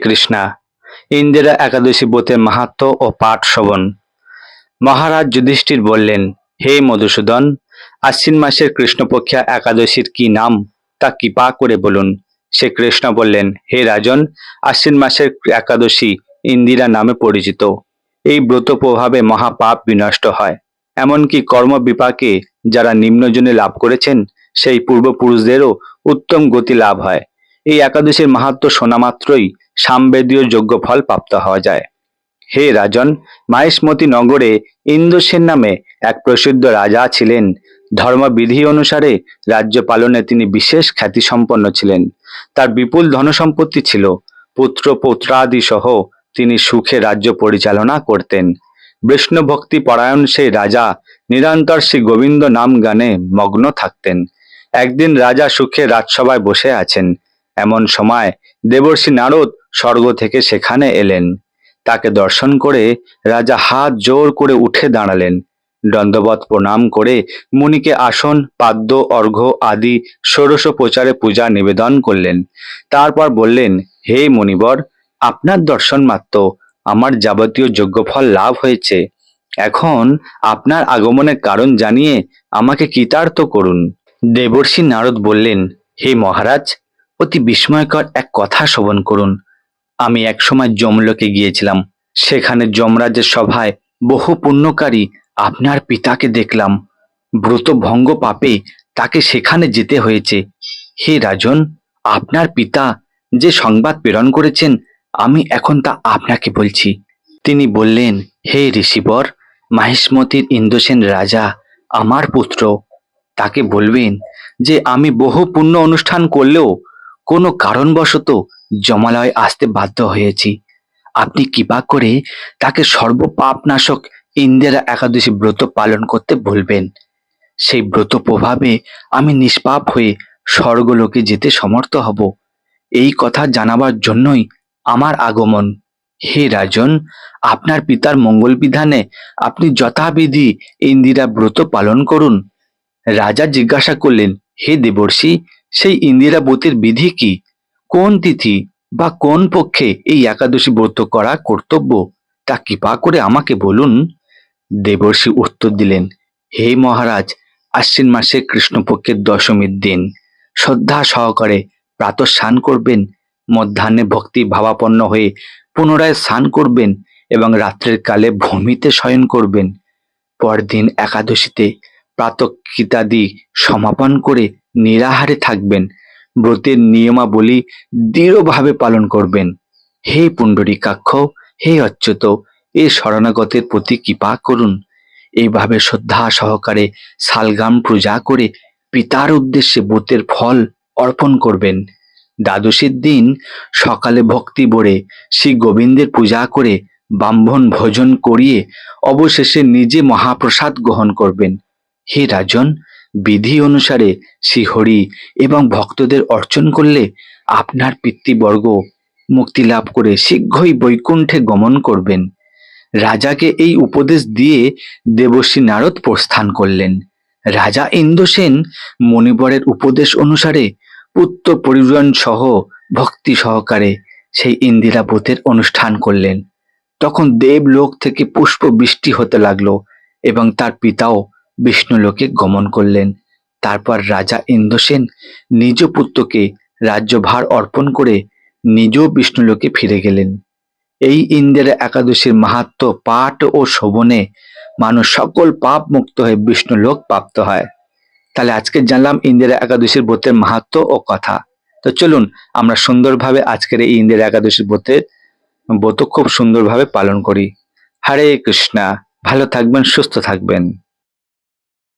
কৃষ্ণা। ইন্দিরা একাদশী ব্রতের মাহাত্ম্য ও পাঠ শ্রবণ। মহারাজ যুধিষ্ঠির বললেন, হে মধুসূদন, আশ্বিন মাসের কৃষ্ণপক্ষা একাদশীর কি নাম তা কৃপা করে বলুন। সে কৃষ্ণ বললেন, হে রাজন, আশ্বিন মাসের একাদশী ইন্দিরা নামে পরিচিত। এই ব্রত প্রভাবে মহাপাপ বিনষ্ট হয়। এমনকি কর্ম বিপাকে যারা নিম্নজনে লাভ করেছেন সেই পূর্বপুরুষদেরও উত্তম গতি লাভ হয়। এই একাদশীর মাহাত্ম্য শোনা মাত্রই সামবেদীয় যজ্ঞ ফল প্রাপ্ত হওয়া যায়। হে রাজন, মাহিষ্মতি নগরে ইন্দ্রসেন নামে এক প্রসিদ্ধ রাজা ছিলেন। ধর্মবিধি অনুসারে রাজ্য পালনে তিনি বিশেষ খ্যাতিসম্পন্ন ছিলেন। তার বিপুল ধনসম্পত্তি ছিল। পুত্র পৌত্রাদি সহ তিনি সুখে রাজ্য পরিচালনা করতেন। বিষ্ণু ভক্তি পরায়ণ সেই রাজা নিরন্তর শ্রী গোবিন্দ নাম গানে মগ্ন থাকতেন। একদিন রাজা সুখে রাজসভায় বসে আছেন। এমন সময় দেবর্ষি নারদ স্বর্গ থেকে সেখানে এলেন। তাকে দর্শন করে রাজা হাত জোর করে উঠে দাঁড়ালেন। দণ্ডবৎ প্রণাম করে মুনিকে আসন, পাদ্য, অর্ঘ্য আদি ষোড়শ প্রচারে পূজা নিবেদন করলেন। তারপর বললেন, হে মুনিবর, আপনার দর্শন মাত্র আমার যাবতীয় যজ্ঞফল লাভ হয়েছে। এখন আপনার আগমনের কারণ জানিয়ে আমাকে কৃতার্থ করুন। দেবর্ষি নারদ বললেন, হে মহারাজ, অতি বিস্ময়কর এক কথা শ্রবণ করুন। আমি একসময় যমলোকে গিয়েছিলাম। সেখানে যমরাজের সভায় বহু পুণ্যকারী আপনার পিতাকে দেখলাম। ব্রত ভঙ্গ পাপে তাকে সেখানে যেতে হয়েছে। হে রাজন, আপনার পিতা যে সংবাদ প্রেরণ করেছেন আমি এখন তা আপনাকে বলছি। তিনি বললেন, হে ঋষিবর, মাহিষ্মতির ইন্দ্রসেন রাজা আমার পুত্র। তাকে বলবেন যে আমি বহু পুণ্য অনুষ্ঠান করলেও কোনো কারণবশত যমালয়ে আসতে বাধ্য হয়েছি। আপনি কৃপা করে তাকে সর্বপাপনাশক ইন্দিরা একাদশী ব্রত পালন করতে বলবেন। সেই ব্রত প্রভাবে আমি নিষ্পাপ হয়ে স্বর্গলোকে যেতে সমর্থ হব। এই কথা জানাবার জন্যই আমার আগমন। হে রাজন, আপনার পিতার মঙ্গল বিধানে আপনি যথাবিধি ইন্দিরা ব্রত পালন করুন। রাজা জিজ্ঞাসা করলেন, হে দেবর্ষি, সেই ইন্দিরা ব্রতের বিধি কি? কোন তিথি বা কোন পক্ষে এই একাদশী ব্রত করা কর্তব্য তা কৃপা করে আমাকে বলুন। দেবর্ষি উত্তর দিলেন, হে মহারাজ, আশ্বিন মাসের কৃষ্ণপক্ষের দশমীর দিন শ্রদ্ধা সহকারে প্রাতঃ স্নান করবেন, মধ্যাহ্নে ভক্তি ভাবাপন্ন হয়ে পুনরায় স্নান করবেন এবং রাত্রের কালে ভূমিতে শয়ন করবেন। পরদিন একাদশীতে প্রাতঃকৃতাদি সমাপন করে নিরাহারে থাকবেন। ব্রতের নিয়মাবলী দৃঢ়ভাবে পালন করবেন। হে পুণ্ডরীকাক্ষ, হে অচ্যুত, এ শরণাগতের প্রতি কৃপা করুন। এইভাবে শ্রদ্ধা সহকারে শালগ্রাম পূজা করে পিতার উদ্দেশ্যে ব্রতের ফল অর্পণ করবেন। দ্বাদশীর দিন সকালে ভক্তি ভরে শ্রী গোবিন্দের পূজা করে ব্রাহ্মণ ভোজন করিয়ে অবশেষে নিজে মহাপ্রসাদ গ্রহণ করবেন। হে রাজন, বিধি অনুসারে শ্রীহরি এবং ভক্তদের অর্চন করলে আপনার পিতৃবর্গ মুক্তি লাভ করে শীঘ্রই বৈকুণ্ঠে গমন করবেন। রাজাকে এই উপদেশ দিয়ে দেবর্ষি নারদ প্রস্থান করলেন। রাজা ইন্দ্রসেন মণিবরের উপদেশ অনুসারে পুত্র পরিজন সহ ভক্তি সহকারে সেই ইন্দিরা ব্রতের অনুষ্ঠান করলেন। তখন দেবলোক থেকে পুষ্প বৃষ্টি হতে লাগলো এবং তার পিতাও বিষ্ণুলোকে গমন করলেন। তারপর রাজা ইন্দ্রসেন নিজ পুত্রকে রাজ্যভার অর্পণ করে নিজেও বিষ্ণুলোকে ফিরে গেলেন। এই ইন্দিরা একাদশীর মাহাত্ম্য পাঠ ও শ্রবণে মানুষ সকল পাপ মুক্ত হয়ে বিষ্ণুলোক প্রাপ্ত হয়। তাহলে আজকে জানলাম ইন্দিরা একাদশীর ব্রতের মাহাত্ম্য ও কথা। তো চলুন আমরা সুন্দরভাবে আজকের এই ইন্দিরা একাদশীর ব্রত খুব সুন্দরভাবে পালন করি। হরে কৃষ্ণা। ভালো থাকবেন, সুস্থ থাকবেন।